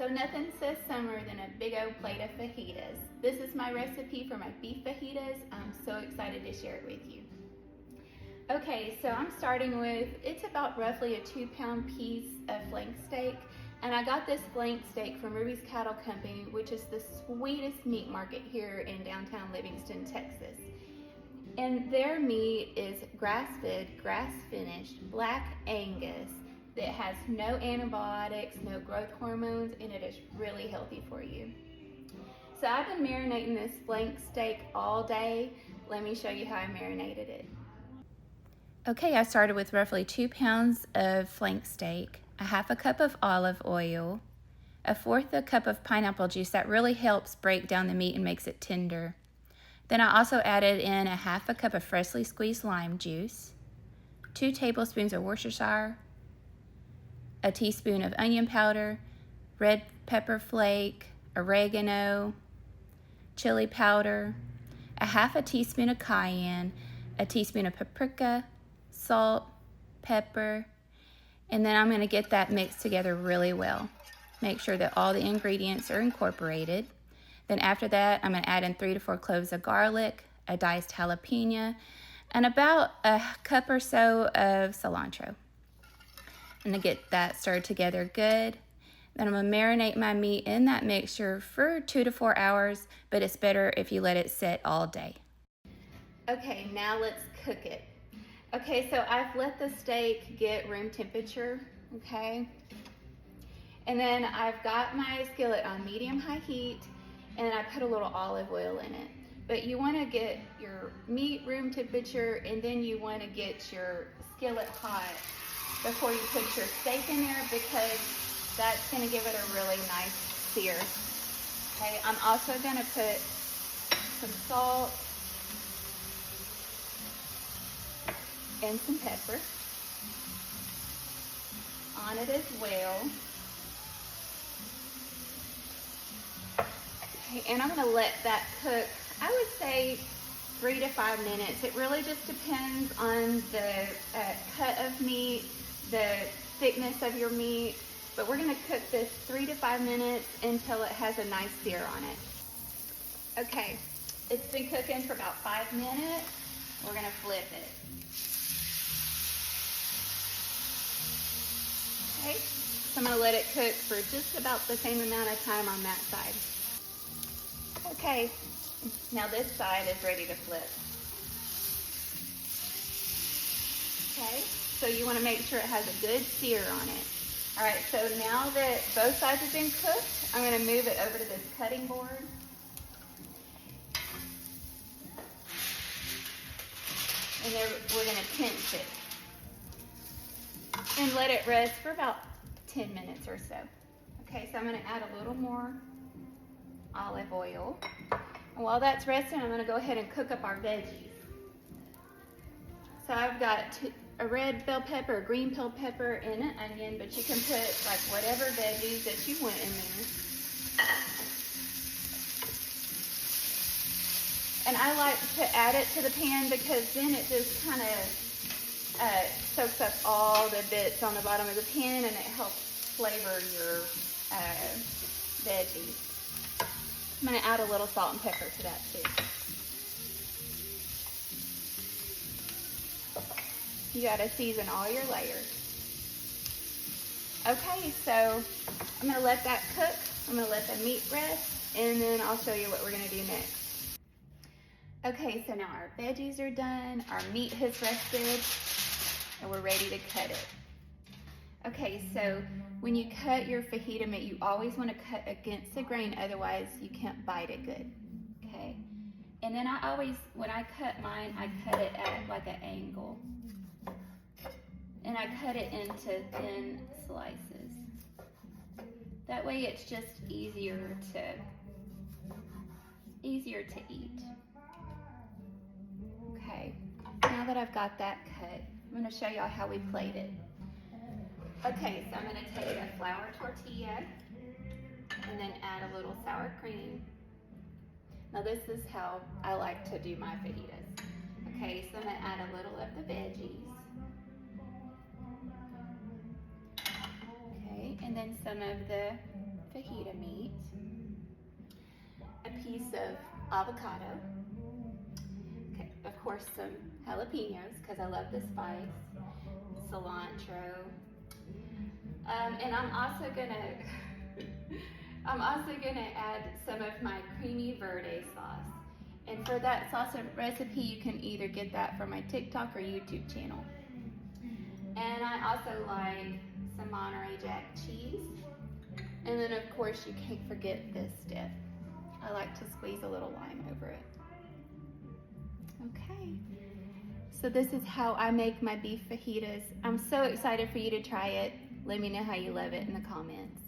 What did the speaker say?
So nothing says summer than a big old plate of fajitas. This is my recipe for my beef fajitas. I'm so excited to share it with you. Okay, so I'm starting with, it's about roughly a 2-pound piece of flank steak. And I got this flank steak from Ruby's Cattle Company, which is the sweetest meat market here in downtown Livingston, Texas. And their meat is grass-fed, grass-finished, black Angus that has no antibiotics, no growth hormones, and it is really healthy for you. So I've been marinating this flank steak all day. Let me show you how I marinated it. Okay, I started with roughly 2 pounds of flank steak, a half a cup of olive oil, a fourth a cup of pineapple juice. That really helps break down the meat and makes it tender. Then I also added in a half a cup of freshly squeezed lime juice, 2 tablespoons of Worcestershire, a teaspoon of onion powder, red pepper flake, oregano, chili powder, a half a teaspoon of cayenne, a teaspoon of paprika, salt, pepper, and then I'm going to get that mixed together really well. Make sure that all the ingredients are incorporated. Then after that, I'm going to add in 3 to 4 cloves of garlic, a diced jalapeno, and about a cup or so of cilantro. I'm going to get that stirred together good. Then I'm going to marinate my meat in that mixture for 2 to 4 hours, but it's better if you let it sit all day. Okay, now let's cook it. Okay, so I've let the steak get room temperature, okay? And then I've got my skillet on medium-high heat, and I put a little olive oil in it. But you want to get your meat room temperature, and then you want to get your skillet hot before you put your steak in there, because that's going to give it a really nice sear. Okay, I'm also going to put some salt and some pepper on it as well. Okay, and I'm going to let that cook, I would say 3 to 5 minutes. It really just depends on the cut of meat, the thickness of your meat, but we're going to cook this 3 to 5 minutes until it has a nice sear on it. Okay, it's been cooking for about 5 minutes. We're going to flip it. Okay, so I'm going to let it cook for just about the same amount of time on that side. Okay, now this side is ready to flip. Okay, so you want to make sure it has a good sear on it. All right, so now that both sides have been cooked, I'm going to move it over to this cutting board. And then we're going to pinch it and let it rest for about 10 minutes or so. Okay, so I'm going to add a little more olive oil. And while that's resting, I'm going to go ahead and cook up our veggies. So I've got a red bell pepper, a green bell pepper, and an onion, but you can put like whatever veggies that you want in there. And I like to add it to the pan because then it just kind of soaks up all the bits on the bottom of the pan, and it helps flavor your veggies. I'm going to add a little salt and pepper to that too. You got to season all your layers. Okay, so I'm going to let that cook. I'm going to let the meat rest, and then I'll show you what we're going to do next. Okay, so now our veggies are done, our meat has rested, and we're ready to cut it. Okay, so when you cut your fajita meat, you always want to cut against the grain, otherwise you can't bite it good, okay? And then I always, when I cut mine, I cut it at like an angle. And I cut it into thin slices. That way it's just easier to eat. Okay, now that I've got that cut, I'm going to show y'all how we plate it. Okay, so I'm going to take a flour tortilla and then add a little sour cream. Now this is how I like to do my fajitas. Okay, so I'm going to add a little of the veggies. Okay, and then some of the fajita meat, a piece of avocado, okay, of course some jalapenos because I love the spice, cilantro, and I'm also gonna add some of my creamy Verde sauce. And for that salsa recipe, you can either get that from my TikTok or YouTube channel. And I also like some Monterey Jack cheese. And then of course you can't forget this dip. I like to squeeze a little lime over it. Okay, so this is how I make my beef fajitas. I'm so excited for you to try it. Let me know how you love it in the comments.